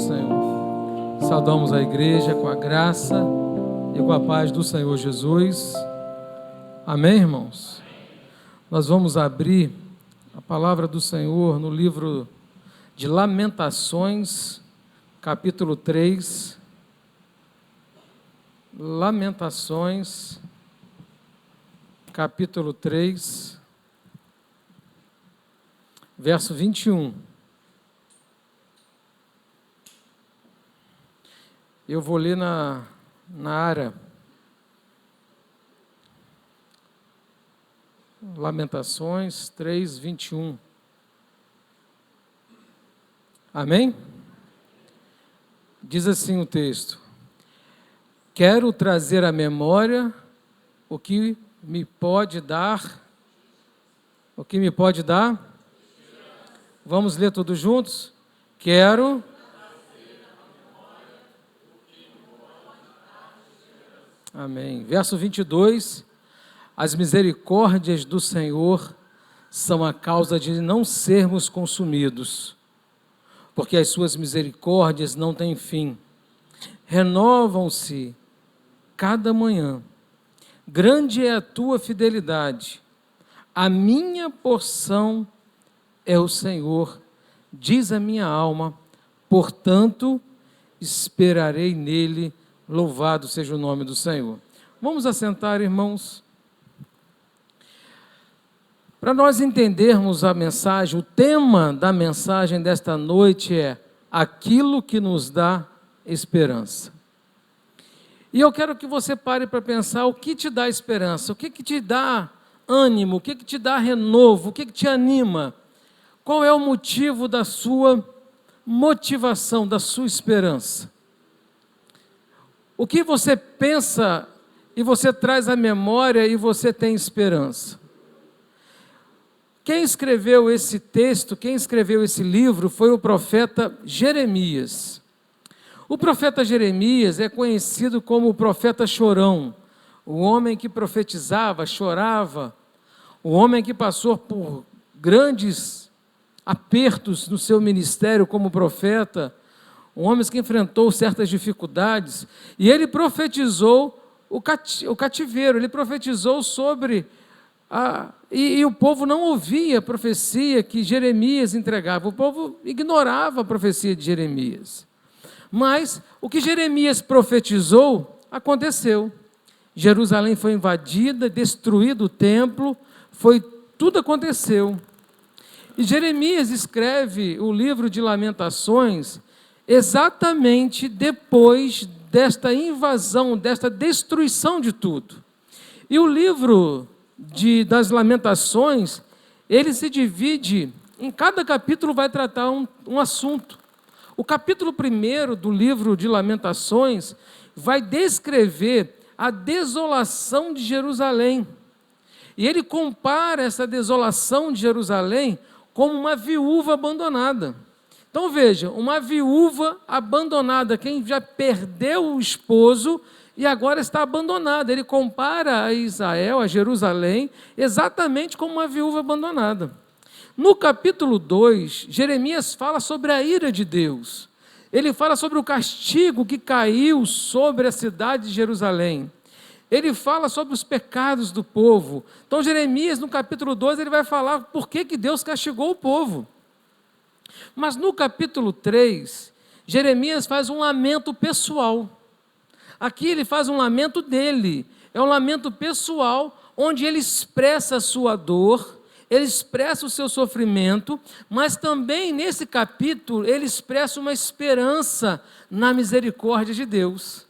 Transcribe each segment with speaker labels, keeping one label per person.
Speaker 1: Senhor. Saudamos a igreja com a graça e com a paz do Senhor Jesus. Amém, irmãos? Nós vamos abrir a palavra do Senhor no livro de Lamentações, capítulo 3. Lamentações, capítulo 3, verso 21. Eu vou ler na área. Lamentações 3, 21. Amém? Diz assim o texto: quero trazer à memória o que me pode dar. O que me pode dar? Vamos ler todos juntos? Quero. Amém. Verso 22. As misericórdias do Senhor são a causa de não sermos consumidos, porque as suas misericórdias não têm fim. Renovam-se cada manhã. Grande é a tua fidelidade. A minha porção é o Senhor, diz a minha alma, portanto esperarei nele. Louvado seja o nome do Senhor. Vamos assentar, irmãos. Para nós entendermos a mensagem, o tema da mensagem desta noite é aquilo que nos dá esperança. E eu quero que você pare para pensar o que te dá esperança, o que te dá ânimo, o que te dá renovo, o que te anima. Qual é o motivo da sua motivação, da sua esperança? O que você pensa e você traz à memória e você tem esperança? Quem escreveu esse texto, quem escreveu esse livro foi o profeta Jeremias. O profeta Jeremias é conhecido como o profeta chorão, o homem que profetizava, chorava, o homem que passou por grandes apertos no seu ministério como profeta, um homem que enfrentou certas dificuldades, e ele profetizou o cativeiro, ele profetizou sobre... E o povo não ouvia a profecia que Jeremias entregava, o povo ignorava a profecia de Jeremias. Mas o que Jeremias profetizou, aconteceu. Jerusalém foi invadida, destruído o templo, tudo aconteceu. E Jeremias escreve o livro de Lamentações exatamente depois desta invasão, desta destruição de tudo. E o livro das Lamentações, ele se divide, em cada capítulo vai tratar um assunto. O capítulo 1 do livro de Lamentações vai descrever a desolação de Jerusalém. E ele compara essa desolação de Jerusalém como uma viúva abandonada. Então veja, uma viúva abandonada, quem já perdeu o esposo e agora está abandonada. Ele compara a Israel, a Jerusalém, exatamente como uma viúva abandonada. No capítulo 2, Jeremias fala sobre a ira de Deus. Ele fala sobre o castigo que caiu sobre a cidade de Jerusalém. Ele fala sobre os pecados do povo. Então Jeremias, no capítulo 2, ele vai falar por que Deus castigou o povo. Mas no capítulo 3, Jeremias faz um lamento pessoal. Aqui ele faz um lamento dele, é um lamento pessoal, onde ele expressa a sua dor, ele expressa o seu sofrimento, mas também nesse capítulo ele expressa uma esperança na misericórdia de Deus.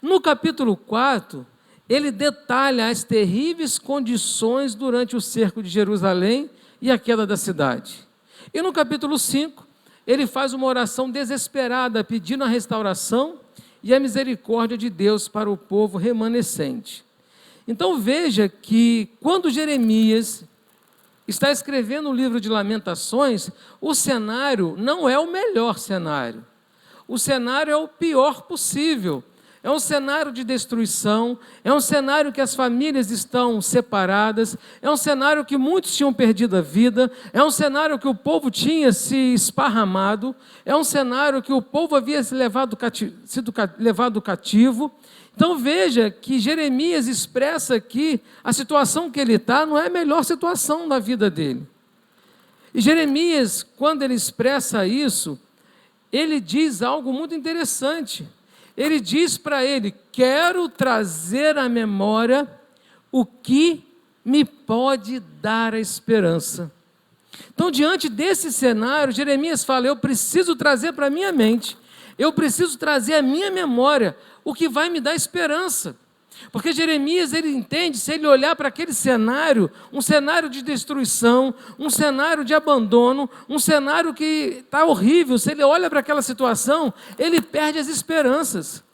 Speaker 1: No capítulo 4, ele detalha as terríveis condições durante o cerco de Jerusalém e a queda da cidade. E no capítulo 5, ele faz uma oração desesperada, pedindo a restauração e a misericórdia de Deus para o povo remanescente. Então veja que quando Jeremias está escrevendo o livro de Lamentações, o cenário não é o melhor cenário. O cenário é o pior possível. é um cenário de destruição, é um cenário que as famílias estão separadas, é um cenário que muitos tinham perdido a vida, é um cenário que o povo tinha se esparramado, é um cenário que o povo havia sido levado cativo. Então veja que Jeremias expressa aqui a situação que ele está, não é a melhor situação da vida dele. E Jeremias, quando ele expressa isso, ele diz algo muito interessante. Ele diz para ele: quero trazer à memória o que me pode dar a esperança. Então, diante desse cenário, Jeremias fala: eu preciso trazer para a minha mente, eu preciso trazer à minha memória o que vai me dar esperança. Porque Jeremias, ele entende, se ele olhar para aquele cenário, um cenário de destruição, um cenário de abandono, um cenário que está horrível, se ele olha para aquela situação, ele perde as esperanças,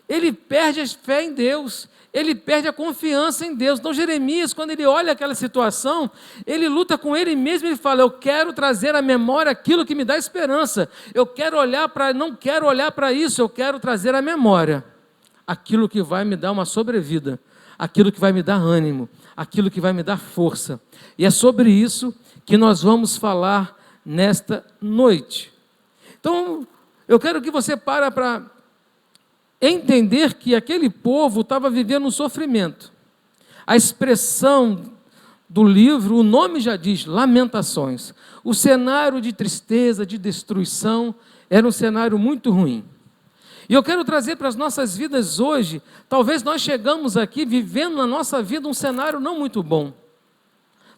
Speaker 1: ele perde a fé em Deus, ele perde a confiança em Deus. Então Jeremias, quando ele olha aquela situação, ele luta com ele mesmo, ele fala: eu quero trazer à memória aquilo que me dá esperança, não quero olhar para isso, eu quero trazer à memória aquilo que vai me dar uma sobrevida, aquilo que vai me dar ânimo, aquilo que vai me dar força. E é sobre isso que nós vamos falar nesta noite. Então, eu quero que você para entender que aquele povo estava vivendo um sofrimento. A expressão do livro, o nome já diz, Lamentações. O cenário de tristeza, de destruição, era um cenário muito ruim. E eu quero trazer para as nossas vidas hoje, talvez nós chegamos aqui vivendo na nossa vida um cenário não muito bom.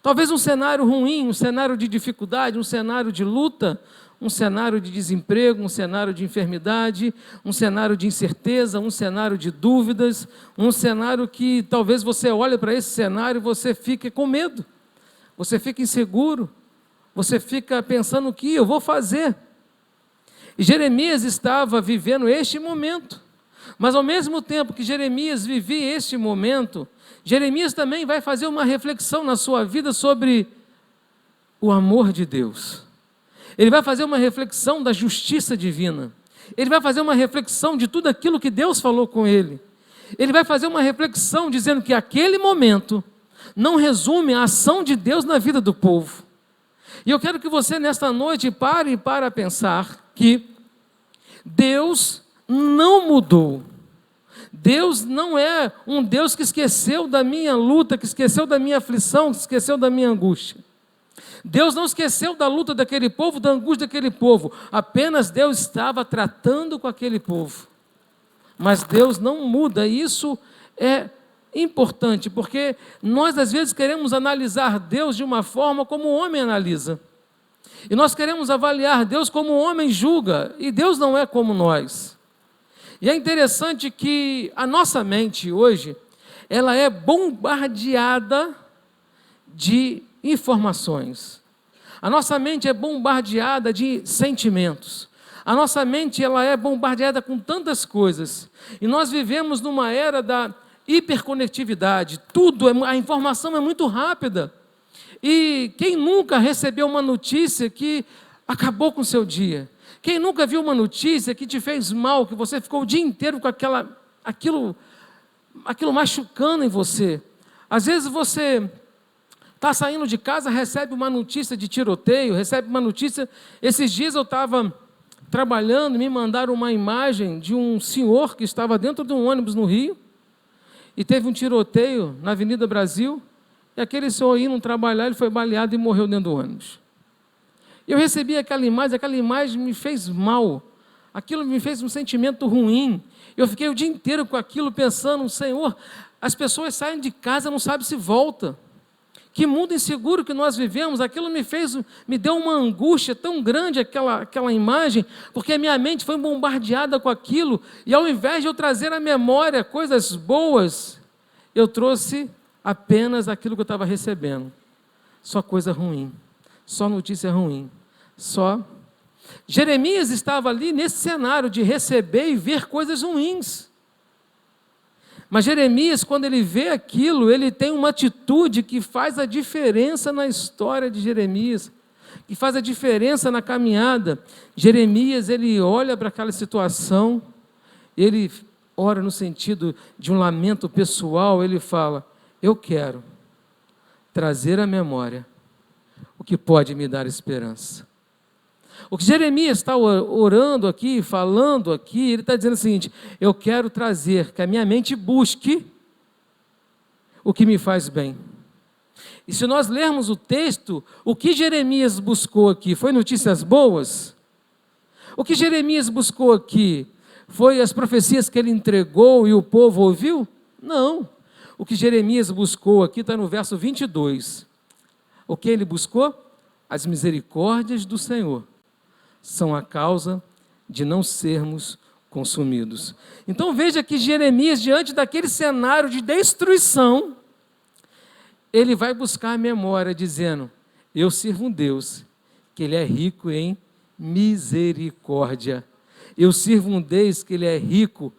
Speaker 1: Talvez um cenário ruim, um cenário de dificuldade, um cenário de luta, um cenário de desemprego, um cenário de enfermidade, um cenário de incerteza, um cenário de dúvidas, um cenário que talvez você olhe para esse cenário e você fique com medo, você fica inseguro, você fica pensando: o que eu vou fazer? E Jeremias estava vivendo este momento, mas ao mesmo tempo que Jeremias vivia este momento, Jeremias também vai fazer uma reflexão na sua vida sobre o amor de Deus. Ele vai fazer uma reflexão da justiça divina. Ele vai fazer uma reflexão de tudo aquilo que Deus falou com ele. Ele vai fazer uma reflexão dizendo que aquele momento não resume a ação de Deus na vida do povo. E eu quero que você nesta noite pare para pensar que Deus não mudou. Deus não é um Deus que esqueceu da minha luta, que esqueceu da minha aflição, que esqueceu da minha angústia. Deus não esqueceu da luta daquele povo, da angústia daquele povo. Apenas Deus estava tratando com aquele povo. Mas Deus não muda, e isso é importante, porque nós às vezes queremos analisar Deus de uma forma como o homem analisa. E nós queremos avaliar Deus como o homem julga, e Deus não é como nós. E é interessante que a nossa mente hoje, ela é bombardeada de informações. A nossa mente é bombardeada de sentimentos. A nossa mente, ela é bombardeada com tantas coisas. E nós vivemos numa era da hiperconectividade. A informação é muito rápida. E quem nunca recebeu uma notícia que acabou com o seu dia? Quem nunca viu uma notícia que te fez mal, que você ficou o dia inteiro com aquilo machucando em você? Às vezes você está saindo de casa, recebe uma notícia de tiroteio, recebe uma notícia. Esses dias eu estava trabalhando, me mandaram uma imagem de um senhor que estava dentro de um ônibus no Rio, e teve um tiroteio na Avenida Brasil, e aquele senhor indo trabalhar, ele foi baleado e morreu dentro do ônibus. Eu recebi aquela imagem me fez mal, aquilo me fez um sentimento ruim. Eu fiquei o dia inteiro com aquilo pensando: Senhor, as pessoas saem de casa, não sabem se volta. Que mundo inseguro que nós vivemos. Aquilo me deu uma angústia tão grande, aquela imagem, porque a minha mente foi bombardeada com aquilo, e ao invés de eu trazer à memória coisas boas, eu trouxe apenas aquilo que eu estava recebendo. Só coisa ruim, só notícia ruim, só. Jeremias estava ali nesse cenário de receber e ver coisas ruins. Mas Jeremias, quando ele vê aquilo, ele tem uma atitude que faz a diferença na história de Jeremias, que faz a diferença na caminhada. Jeremias, ele olha para aquela situação, ele ora no sentido de um lamento pessoal, ele fala: eu quero trazer à memória o que pode me dar esperança. O que Jeremias está orando aqui, falando aqui, ele está dizendo o seguinte: eu quero trazer, que a minha mente busque o que me faz bem. E se nós lermos o texto, o que Jeremias buscou aqui foi notícias boas? O que Jeremias buscou aqui foi as profecias que ele entregou e o povo ouviu? Não. O que Jeremias buscou aqui está no verso 22. O que ele buscou? As misericórdias do Senhor são a causa de não sermos consumidos. Então veja que Jeremias, diante daquele cenário de destruição, ele vai buscar a memória, dizendo: eu sirvo um Deus, que Ele é rico em misericórdia. Eu sirvo um Deus que Ele é rico,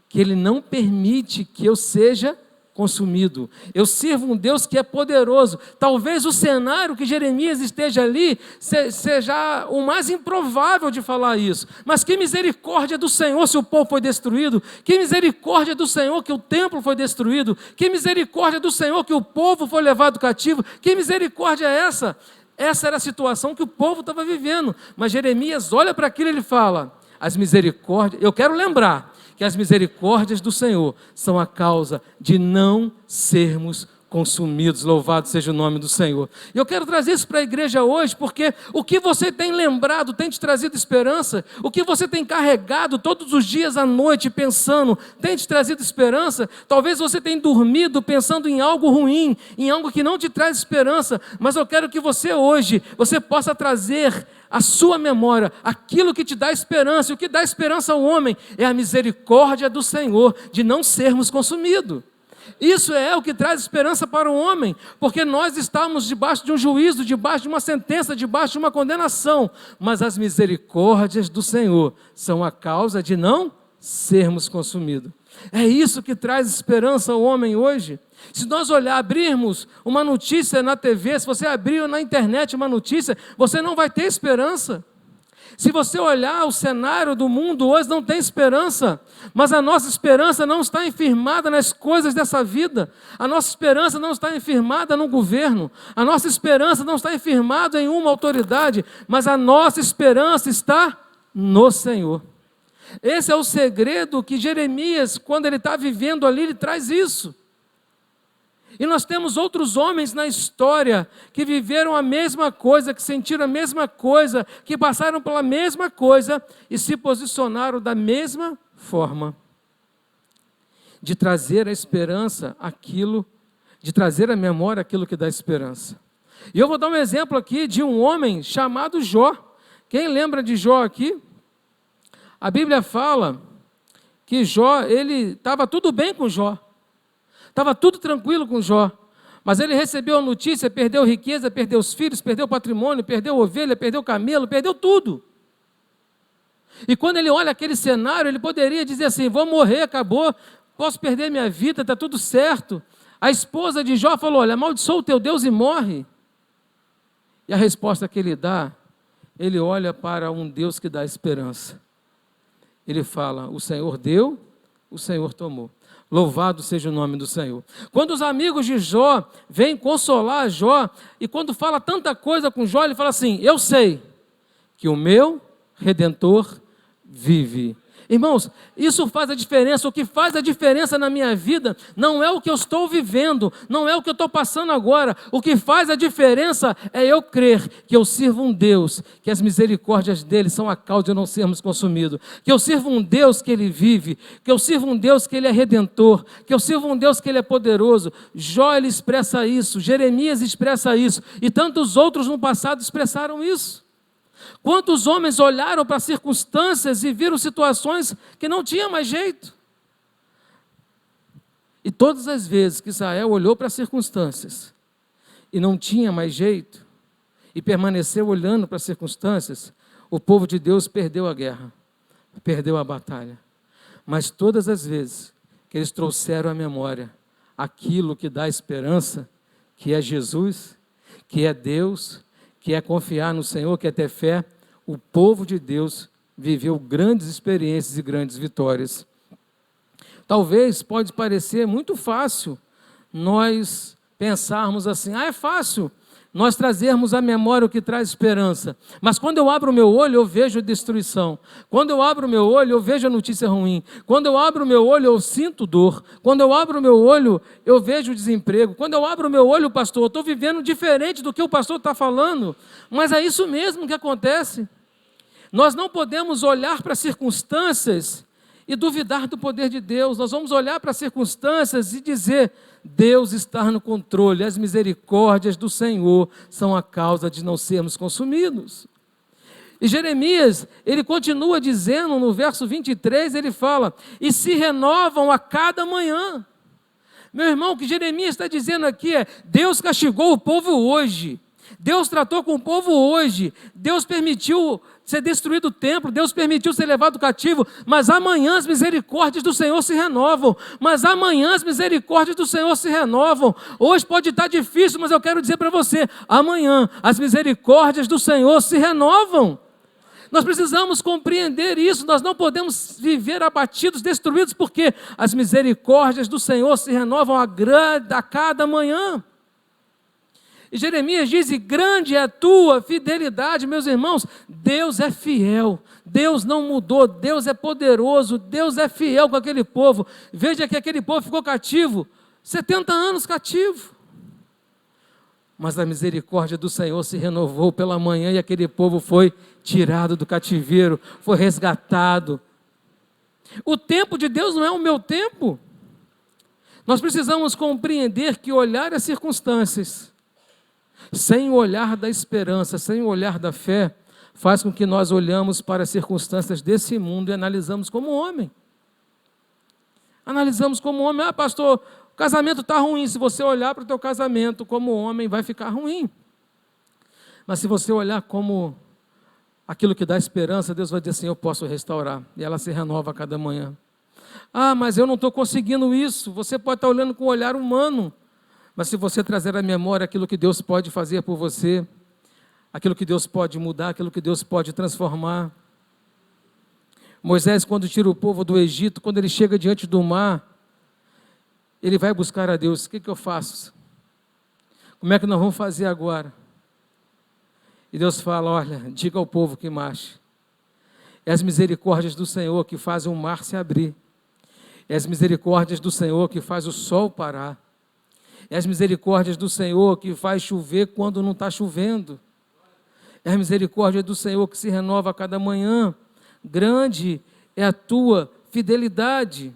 Speaker 1: que Ele não permite que eu seja consumido. Eu sirvo um Deus que é poderoso. Talvez o cenário que Jeremias esteja ali seja o mais improvável de falar isso. Mas que misericórdia do Senhor se o povo foi destruído. Que misericórdia do Senhor que o templo foi destruído. Que misericórdia do Senhor que o povo foi levado cativo. Que misericórdia é essa? Essa era a situação que o povo estava vivendo. Mas Jeremias olha para aquilo e ele fala: as misericórdias, eu quero lembrar que as misericórdias do Senhor são a causa de não sermos consumidos. Louvado seja o nome do Senhor. E eu quero trazer isso para a igreja hoje, porque o que você tem lembrado tem te trazido esperança? O que você tem carregado todos os dias à noite pensando tem te trazido esperança? Talvez você tenha dormido pensando em algo ruim, em algo que não te traz esperança, mas eu quero que você hoje, você possa trazer a sua memória, aquilo que te dá esperança. E o que dá esperança ao homem é a misericórdia do Senhor, de não sermos consumidos. Isso é o que traz esperança para o homem, porque nós estamos debaixo de um juízo, debaixo de uma sentença, debaixo de uma condenação, mas as misericórdias do Senhor são a causa de não sermos consumidos. É isso que traz esperança ao homem hoje. Se nós abrirmos uma notícia na TV, se você abrir na internet uma notícia, você não vai ter esperança. Se você olhar o cenário do mundo hoje, não tem esperança, mas a nossa esperança não está enfirmada nas coisas dessa vida, a nossa esperança não está enfirmada no governo, a nossa esperança não está enfirmada em uma autoridade, mas a nossa esperança está no Senhor. Esse é o segredo que Jeremias, quando ele está vivendo ali, ele traz isso. E nós temos outros homens na história que viveram a mesma coisa, que sentiram a mesma coisa, que passaram pela mesma coisa e se posicionaram da mesma forma. De trazer a esperança aquilo, de trazer à memória aquilo que dá esperança. E eu vou dar um exemplo aqui de um homem chamado Jó. Quem lembra de Jó aqui? A Bíblia fala que Jó, ele estava tudo bem com Jó. Estava tudo tranquilo com Jó, mas ele recebeu a notícia, perdeu riqueza, perdeu os filhos, perdeu patrimônio, perdeu ovelha, perdeu camelo, perdeu tudo. E quando ele olha aquele cenário, ele poderia dizer assim: vou morrer, acabou, posso perder minha vida, está tudo certo. A esposa de Jó falou: olha, amaldiçoa o teu Deus e morre. E a resposta que ele dá, ele olha para um Deus que dá esperança. Ele fala: o Senhor deu, o Senhor tomou. Louvado seja o nome do Senhor. Quando os amigos de Jó vêm consolar Jó, e quando fala tanta coisa com Jó, ele fala assim: eu sei que o meu Redentor vive. Irmãos, isso faz a diferença. O que faz a diferença na minha vida não é o que eu estou vivendo, não é o que eu estou passando agora. O que faz a diferença é eu crer que eu sirvo um Deus, que as misericórdias dele são a causa de não sermos consumidos. Que eu sirvo um Deus que ele vive, que eu sirvo um Deus que ele é redentor, que eu sirvo um Deus que ele é poderoso. Jó, ele expressa isso, Jeremias expressa isso, e tantos outros no passado expressaram isso. Quantos homens olharam para as circunstâncias e viram situações que não tinha mais jeito? E todas as vezes que Israel olhou para as circunstâncias e não tinha mais jeito, e permaneceu olhando para as circunstâncias, o povo de Deus perdeu a guerra, perdeu a batalha. Mas todas as vezes que eles trouxeram à memória aquilo que dá esperança, que é Jesus, que é Deus, que é confiar no Senhor, que é ter fé, o povo de Deus viveu grandes experiências e grandes vitórias. Talvez pode parecer muito fácil nós pensarmos assim, é fácil nós trazermos à memória o que traz esperança. Mas quando eu abro o meu olho, eu vejo destruição. Quando eu abro o meu olho, eu vejo a notícia ruim. Quando eu abro o meu olho, eu sinto dor. Quando eu abro o meu olho, eu vejo desemprego. Quando eu abro o meu olho, pastor, eu estou vivendo diferente do que o pastor está falando. Mas é isso mesmo que acontece. Nós não podemos olhar para as circunstâncias e duvidar do poder de Deus. Nós vamos olhar para as circunstâncias e dizer: Deus está no controle, as misericórdias do Senhor são a causa de não sermos consumidos. E Jeremias, ele continua dizendo no verso 23, ele fala: e se renovam a cada manhã. Meu irmão, o que Jeremias está dizendo aqui é: Deus castigou o povo hoje. Deus tratou com o povo hoje, Deus permitiu ser destruído o templo, Deus permitiu ser levado cativo, mas amanhã as misericórdias do Senhor se renovam, mas amanhã as misericórdias do Senhor se renovam. Hoje pode estar difícil, mas eu quero dizer para você, amanhã as misericórdias do Senhor se renovam. Nós precisamos compreender isso, nós não podemos viver abatidos, destruídos, porque as misericórdias do Senhor se renovam a cada manhã. E Jeremias diz: e grande é a tua fidelidade. Meus irmãos, Deus é fiel, Deus não mudou, Deus é poderoso, Deus é fiel com aquele povo. Veja que aquele povo ficou cativo, 70 anos cativo. Mas a misericórdia do Senhor se renovou pela manhã e aquele povo foi tirado do cativeiro, foi resgatado. O tempo de Deus não é o meu tempo. Nós precisamos compreender que olhar as circunstâncias sem o olhar da esperança, sem o olhar da fé, faz com que nós olhamos para as circunstâncias desse mundo e analisamos como homem. Analisamos como homem: pastor, o casamento está ruim. Se você olhar para o teu casamento como homem, vai ficar ruim. Mas se você olhar como aquilo que dá esperança, Deus vai dizer assim: eu posso restaurar. E ela se renova a cada manhã. Mas eu não estou conseguindo isso. Você pode estar olhando com o olhar humano. Mas se você trazer à memória aquilo que Deus pode fazer por você, aquilo que Deus pode mudar, aquilo que Deus pode transformar. Moisés, quando tira o povo do Egito, quando ele chega diante do mar, ele vai buscar a Deus: o que eu faço? Como é que nós vamos fazer agora? E Deus fala: olha, diga ao povo que marche. É as misericórdias do Senhor que fazem o mar se abrir. É as misericórdias do Senhor que faz o sol parar. É as misericórdias do Senhor que faz chover quando não está chovendo. É a misericórdia do Senhor que se renova a cada manhã. Grande é a tua fidelidade.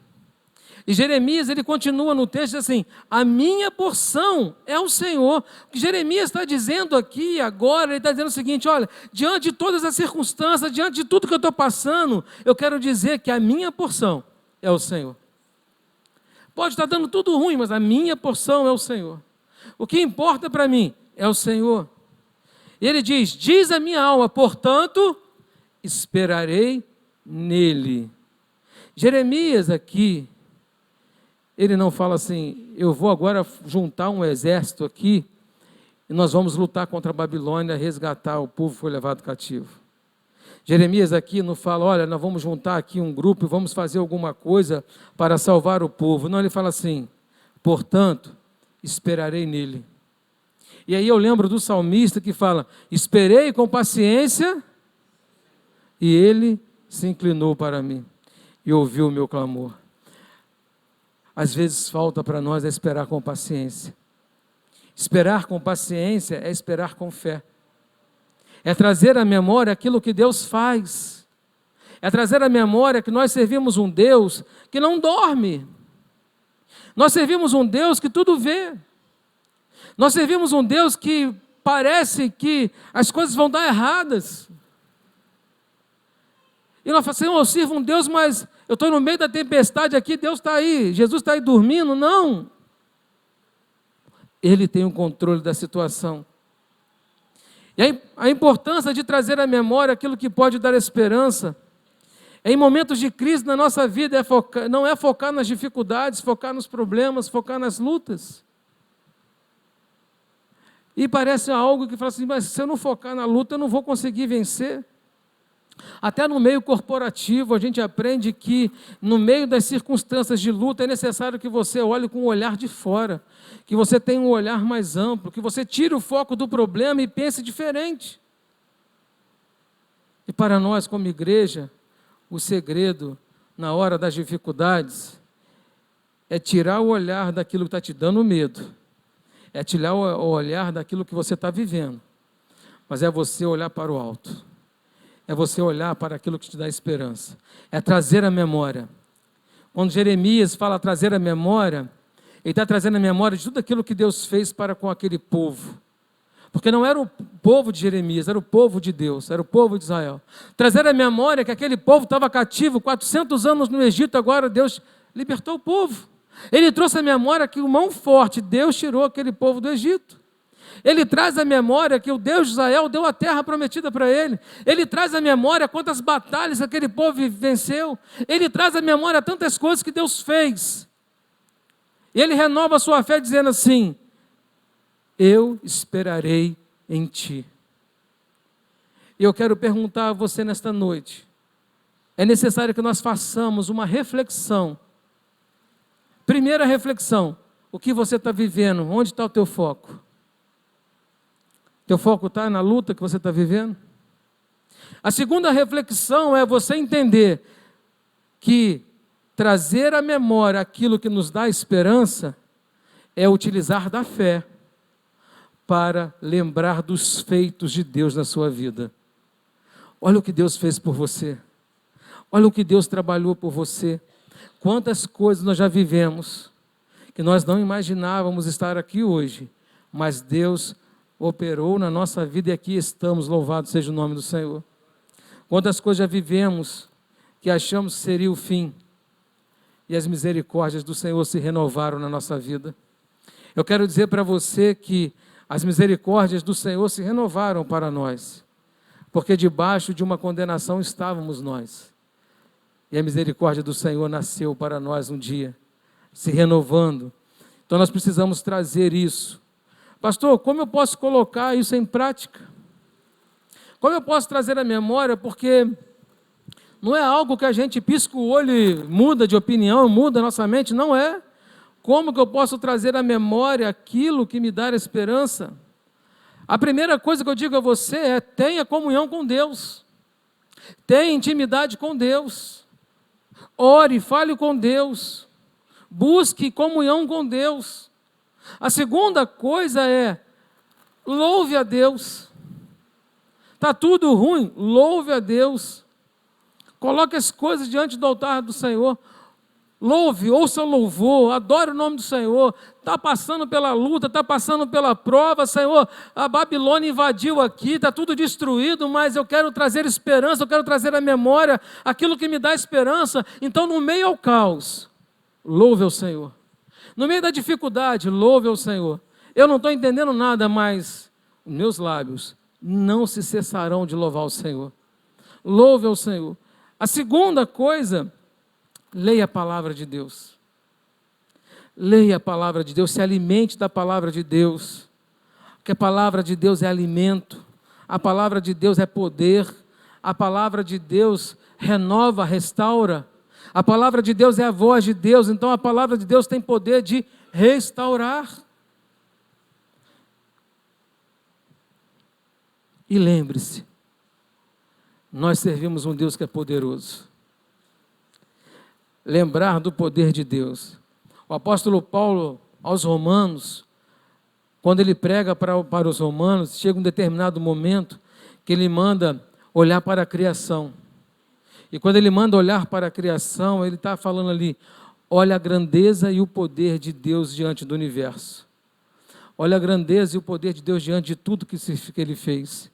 Speaker 1: E Jeremias, ele continua no texto assim: a minha porção é o Senhor. O que Jeremias está dizendo aqui agora, ele está dizendo o seguinte: olha, diante de todas as circunstâncias, diante de tudo que eu estou passando, eu quero dizer que a minha porção é o Senhor. Pode estar dando tudo ruim, mas a minha porção é o Senhor. O que importa para mim é o Senhor. E ele diz a minha alma, portanto, esperarei nele. Jeremias aqui, ele não fala assim: eu vou agora juntar um exército aqui e nós vamos lutar contra a Babilônia, resgatar o povo que foi levado cativo. Jeremias aqui não fala: olha, nós vamos juntar aqui um grupo e vamos fazer alguma coisa para salvar o povo. Não, ele fala assim: portanto, esperarei nele. E aí eu lembro do salmista que fala: esperei com paciência e ele se inclinou para mim e ouviu o meu clamor. Às vezes falta para nós esperar com paciência. Esperar com paciência é esperar com fé. É trazer à memória aquilo que Deus faz. É trazer à memória que nós servimos um Deus que não dorme. Nós servimos um Deus que tudo vê. Nós servimos um Deus que parece que as coisas vão dar erradas. E nós falamos: Senhor, eu sirvo um Deus, mas eu estou no meio da tempestade aqui, Deus está aí, Jesus está aí dormindo. Não. Ele tem o controle da situação. E a importância de trazer à memória aquilo que pode dar esperança, em momentos de crise na nossa vida, não é focar nas dificuldades, focar nos problemas, focar nas lutas. E parece algo que fala assim: mas se eu não focar na luta, eu não vou conseguir vencer. Até no meio corporativo, a gente aprende que no meio das circunstâncias de luta é necessário que você olhe com o olhar de fora, que você tenha um olhar mais amplo, que você tire o foco do problema e pense diferente. E para nós, como igreja, o segredo na hora das dificuldades é tirar o olhar daquilo que está te dando medo, é tirar o olhar daquilo que você está vivendo, mas é você olhar para o alto. É você olhar para aquilo que te dá esperança. É trazer a memória. Quando Jeremias fala trazer a memória, ele está trazendo a memória de tudo aquilo que Deus fez para com aquele povo. Porque não era o povo de Jeremias, era o povo de Deus, era o povo de Israel. Trazer a memória que aquele povo estava cativo 400 anos no Egito, agora Deus libertou o povo. Ele trouxe a memória que o mão forte, Deus tirou aquele povo do Egito. Ele traz a memória que o Deus de Israel deu a terra prometida para ele. Ele traz a memória quantas batalhas aquele povo venceu. Ele traz a memória tantas coisas que Deus fez. E ele renova a sua fé dizendo assim: eu esperarei em ti. E eu quero perguntar a você nesta noite, é necessário que nós façamos uma reflexão. Primeira reflexão, o que você está vivendo? Onde está o teu foco? Teu foco está na luta que você está vivendo? A segunda reflexão é você entender que trazer à memória aquilo que nos dá esperança é utilizar da fé para lembrar dos feitos de Deus na sua vida. Olha o que Deus fez por você. Olha o que Deus trabalhou por você. Quantas coisas nós já vivemos que nós não imaginávamos estar aqui hoje, mas Deus operou na nossa vida e aqui estamos, louvado seja o nome do Senhor. Quantas coisas já vivemos que achamos que seria o fim e as misericórdias do Senhor se renovaram na nossa vida. Eu quero dizer para você que as misericórdias do Senhor se renovaram para nós, porque debaixo de uma condenação estávamos nós, e a misericórdia do Senhor nasceu para nós um dia, se renovando. Então nós precisamos trazer isso. Pastor, como eu posso colocar isso em prática? Como eu posso trazer a memória? Porque não é algo que a gente pisca o olho e muda de opinião, muda a nossa mente, não é. Como que eu posso trazer à memória aquilo que me dá esperança? A primeira coisa que eu digo a você é: tenha comunhão com Deus, tenha intimidade com Deus, ore, fale com Deus, busque comunhão com Deus. A segunda coisa é: louve a Deus. Está tudo ruim? Louve a Deus. Coloque as coisas diante do altar do Senhor. Louve, ouça louvor, adore o nome do Senhor. Está passando pela luta, está passando pela prova, Senhor, a Babilônia invadiu aqui, está tudo destruído, mas eu quero trazer esperança, eu quero trazer à memória aquilo que me dá esperança. Então, no meio ao caos, louve ao Senhor. No meio da dificuldade, louve ao Senhor. Eu não estou entendendo nada, mas meus lábios não se cessarão de louvar o Senhor. Louve ao Senhor. A segunda coisa, leia a palavra de Deus. Leia a palavra de Deus, se alimente da palavra de Deus. Porque a palavra de Deus é alimento, a palavra de Deus é poder, a palavra de Deus renova, restaura. A palavra de Deus é a voz de Deus, então a palavra de Deus tem poder de restaurar. E lembre-se, nós servimos um Deus que é poderoso. Lembrar do poder de Deus. O apóstolo Paulo, aos Romanos, quando ele prega para os romanos, chega um determinado momento que ele manda olhar para a criação. E quando ele manda olhar para a criação, ele está falando ali: olha a grandeza e o poder de Deus diante do universo. Olha a grandeza e o poder de Deus diante de tudo que ele fez.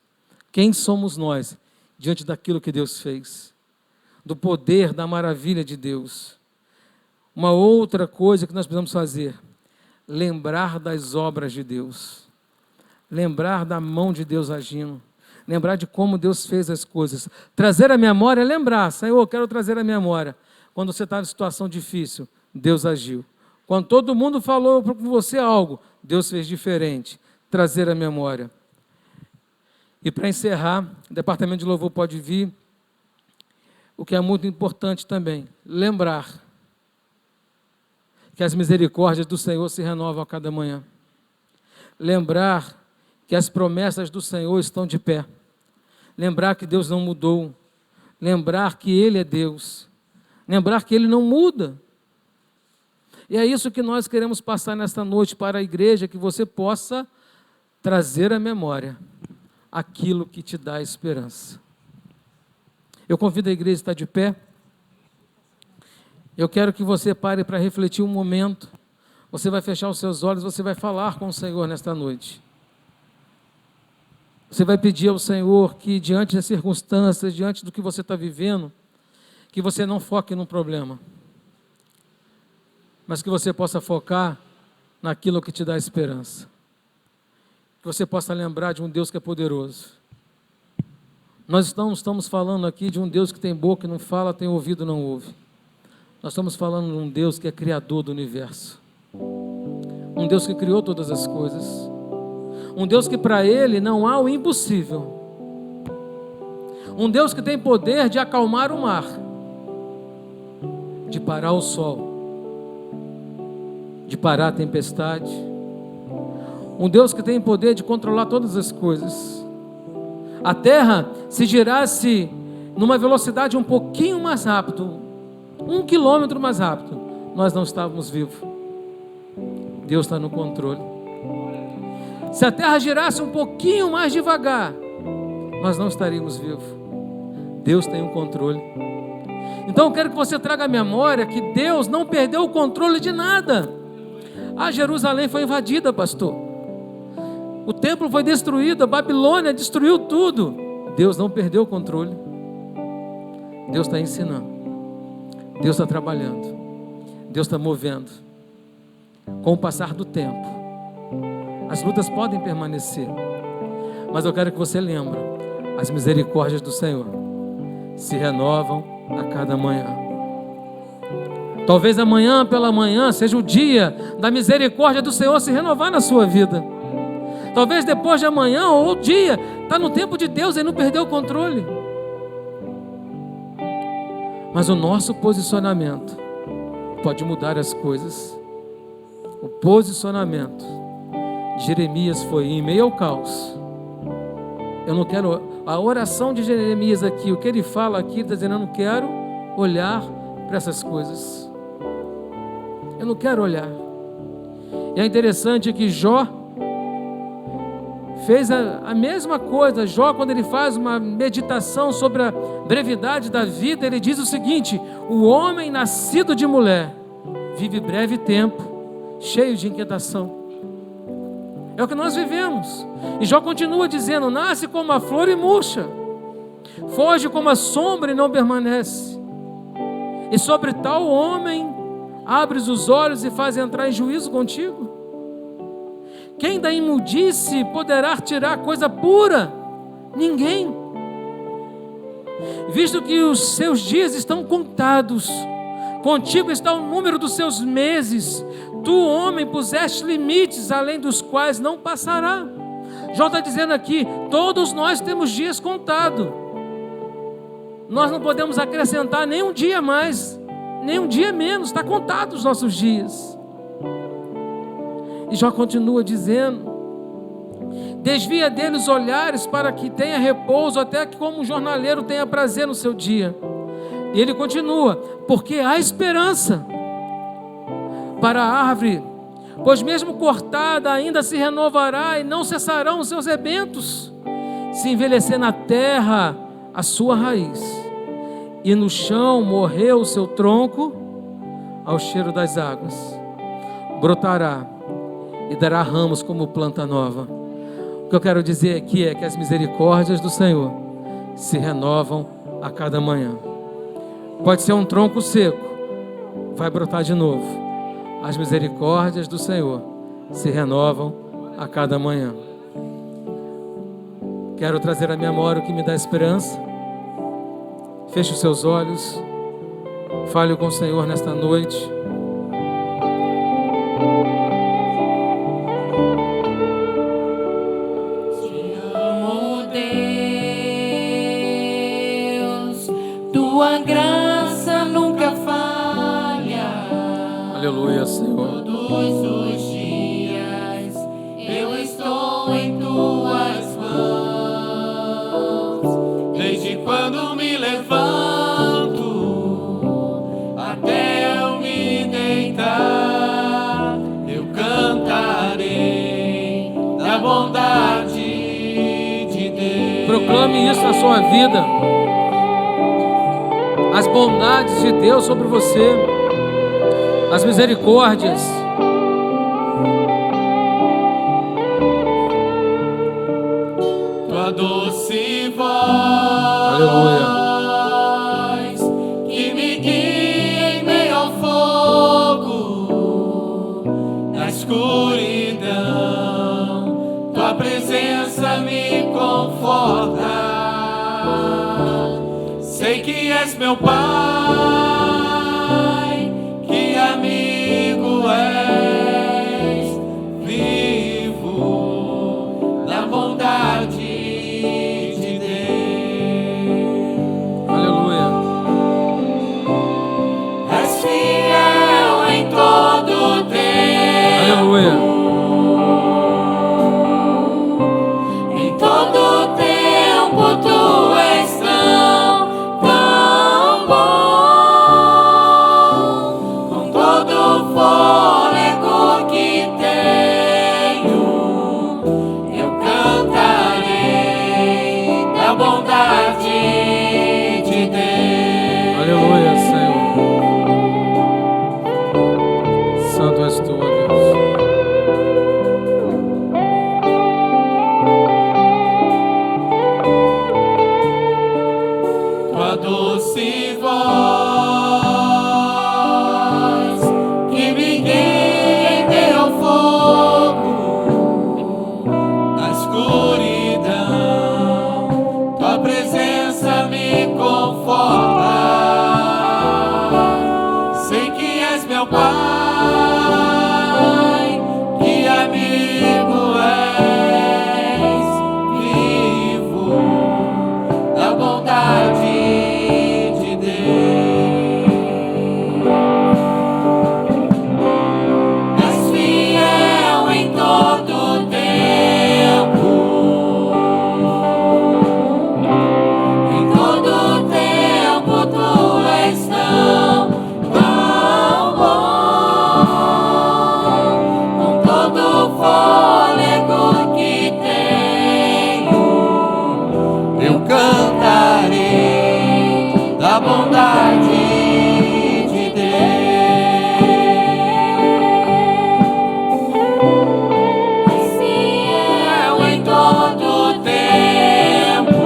Speaker 1: Quem somos nós diante daquilo que Deus fez? Do poder, da maravilha de Deus. Uma outra coisa que nós precisamos fazer: lembrar das obras de Deus. Lembrar da mão de Deus agindo. Lembrar de como Deus fez as coisas. Trazer a memória é lembrar. Senhor, eu quero trazer a memória. Quando você está em situação difícil, Deus agiu. Quando todo mundo falou com você algo, Deus fez diferente. Trazer a memória. E para encerrar, o departamento de louvor pode vir. o que é muito importante também, lembrar que as misericórdias do Senhor se renovam a cada manhã. Lembrar que as promessas do Senhor estão de pé. Lembrar que Deus não mudou. Lembrar que Ele é Deus. Lembrar que Ele não muda. E é isso que nós queremos passar nesta noite para a igreja, que você possa trazer à memória aquilo que te dá esperança. Eu convido a igreja a estar de pé. Eu quero que você pare para refletir um momento. Você vai fechar os seus olhos, você vai falar com o Senhor nesta noite. Você vai pedir ao Senhor que, diante das circunstâncias, diante do que você está vivendo, que você não foque no problema, mas que você possa focar naquilo que te dá esperança. Que você possa lembrar de um Deus que é poderoso. Nós não estamos falando aqui de um Deus que tem boca e não fala, tem ouvido e não ouve. Nós estamos falando de um Deus que é criador do universo. Um Deus que criou todas as coisas. Um Deus que para Ele não há o impossível. Um Deus que tem poder de acalmar o mar, de parar o sol, de parar a tempestade. Um Deus que tem poder de controlar todas as coisas. A terra, se girasse numa velocidade um pouquinho mais rápido, 1 quilômetro mais rápido, nós não estávamos vivos. Deus está no controle. Se a terra girasse um pouquinho mais devagar, nós não estaríamos vivos. Deus tem o controle. Então eu quero que você traga à memória que Deus não perdeu o controle de nada. Jerusalém foi invadida, pastor. O templo foi destruído, a Babilônia destruiu tudo. Deus não perdeu o controle. Deus está ensinando. Deus está trabalhando. Deus está movendo. Com o passar do tempo, as lutas podem permanecer, mas eu quero que você lembre, as misericórdias do Senhor se renovam a cada manhã. Talvez amanhã pela manhã seja o dia da misericórdia do Senhor se renovar na sua vida. Talvez depois de amanhã ou o dia, está no tempo de Deus e não perdeu o controle. Mas o nosso posicionamento pode mudar as coisas. O posicionamento de Jeremias foi em meio ao caos. Eu não quero, a oração de Jeremias aqui, o que ele fala aqui, ele está dizendo, eu não quero olhar para essas coisas. Eu não quero olhar. E é interessante que Jó fez a mesma coisa. Jó, quando ele faz uma meditação sobre a brevidade da vida, ele diz o seguinte: o homem nascido de mulher vive breve tempo, cheio de inquietação. É o que nós vivemos. E Jó continua dizendo: nasce como a flor e murcha, foge como a sombra e não permanece. E sobre tal homem abres os olhos e faz entrar em juízo contigo. Quem da imundice poderá tirar coisa pura? Ninguém. Visto que os seus dias estão contados, contigo está o número dos seus meses. Tu, homem, puseste limites além dos quais não passará. Jó está dizendo aqui, todos nós temos dias contados. Nós não podemos acrescentar nem um dia mais, nem um dia menos, está contado os nossos dias. E Jó continua dizendo: desvia dele os olhares para que tenha repouso, até que como um jornaleiro tenha prazer no seu dia. E ele continua: porque há esperança para a árvore, pois mesmo cortada ainda se renovará e não cessarão os seus rebentos. Se envelhecer na terra a sua raiz, e no chão morrer o seu tronco, ao cheiro das águas brotará e dará ramos como planta nova. O que eu quero dizer aqui é que as misericórdias do Senhor se renovam a cada manhã. Pode ser um tronco seco, vai brotar de novo. As misericórdias do Senhor se renovam a cada manhã. Quero trazer à memória o que me dá esperança. Feche os seus olhos, fale com o Senhor nesta noite.
Speaker 2: Tua graça
Speaker 1: Proclame isso na sua vida. As bondades de Deus sobre você, as misericórdias.
Speaker 2: Tua doce voz,
Speaker 1: Aleluia,
Speaker 2: que me guia em meio ao fogo, na escuridão, tua presença me conforta. Sei que és meu Pai, que amigo és, vivo na bondade de Deus.
Speaker 1: aleluia.
Speaker 2: És fiel em todo tempo,
Speaker 1: Aleluia.
Speaker 2: em todo tempo tu és tão bom, com todo o fôlego que tenho, eu cantarei da bondade de Deus.
Speaker 1: Aleluia, Senhor. Santo és tu, ó Deus.
Speaker 2: Tua doce voz, que me guia em meio ao fogo, na escuridão, tua presença me conforta. Sei que és meu Pai, que amigo és, vivo da bondade de Deus. És fiel em todo tempo, em todo tempo tu és tão bom, com todo o fôlego que tenho, eu cantarei da bondade de Deus. És fiel em todo tempo,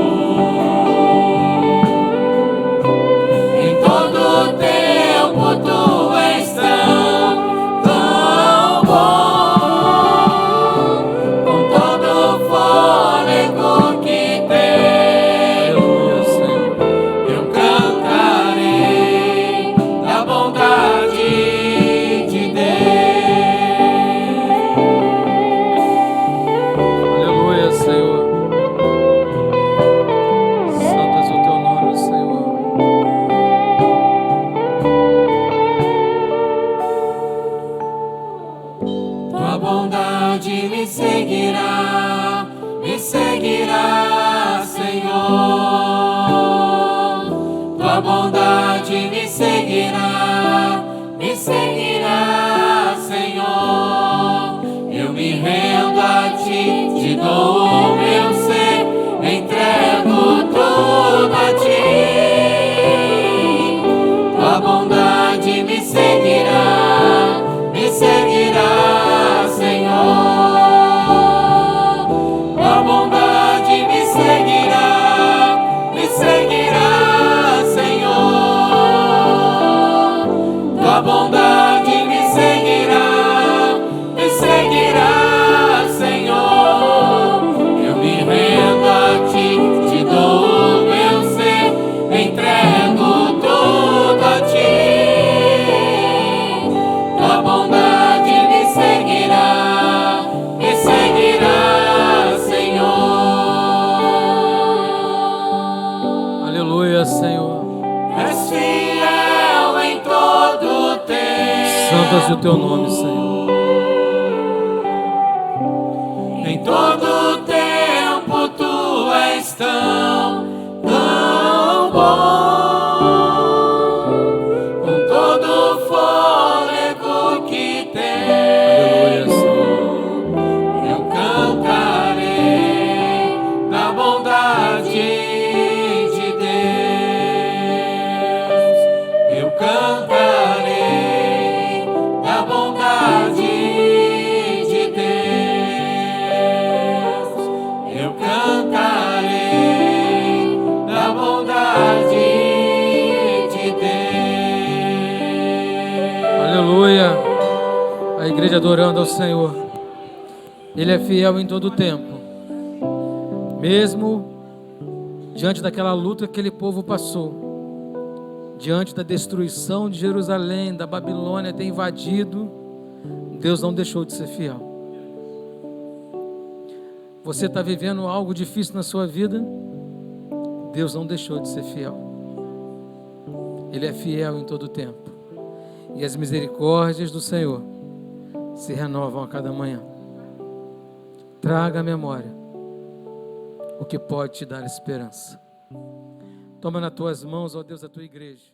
Speaker 2: em todo tempo tu és tão bom, com todo o fôlego que tenho,
Speaker 1: Aleluia, Senhor.
Speaker 2: eu cantarei da bondade de Deus.
Speaker 1: Aleluia, Senhor. Santo és o teu nome, Senhor.
Speaker 2: Tua bondade me seguirá, Senhor. Tua bondade me seguirá, Senhor. Eu me rendo a ti, te dou o meu ser, entrego tudo a ti. Tua bondade me seguirá, Senhor. Tua bondade me seguirá, Senhor. Tua bondade me seguirá, Senhor. Eu me rendo a ti, te dou o meu ser, entrego tudo a ti. Tua bondade me seguirá, Senhor.
Speaker 1: Aleluia, Senhor.
Speaker 2: És fiel em todo tempo,
Speaker 1: Santo és o teu nome, Senhor.
Speaker 2: em todo tempo tu és tão bom, com todo o fôlego que
Speaker 1: Aleluia,
Speaker 2: tenho,
Speaker 1: Senhor.
Speaker 2: eu cantarei da bondade
Speaker 1: Aleluia. A igreja adorando ao Senhor. Ele é fiel em todo o tempo. Mesmo diante daquela luta que aquele povo passou, diante da destruição de Jerusalém, da Babilônia ter invadido, Deus não deixou de ser fiel. Você está vivendo algo difícil na sua vida? Deus não deixou de ser fiel. Ele é fiel em todo o tempo. E as misericórdias do Senhor se renovam a cada manhã. Traga à memória o que pode te dar esperança. Toma nas tuas mãos, ó Deus, a tua igreja.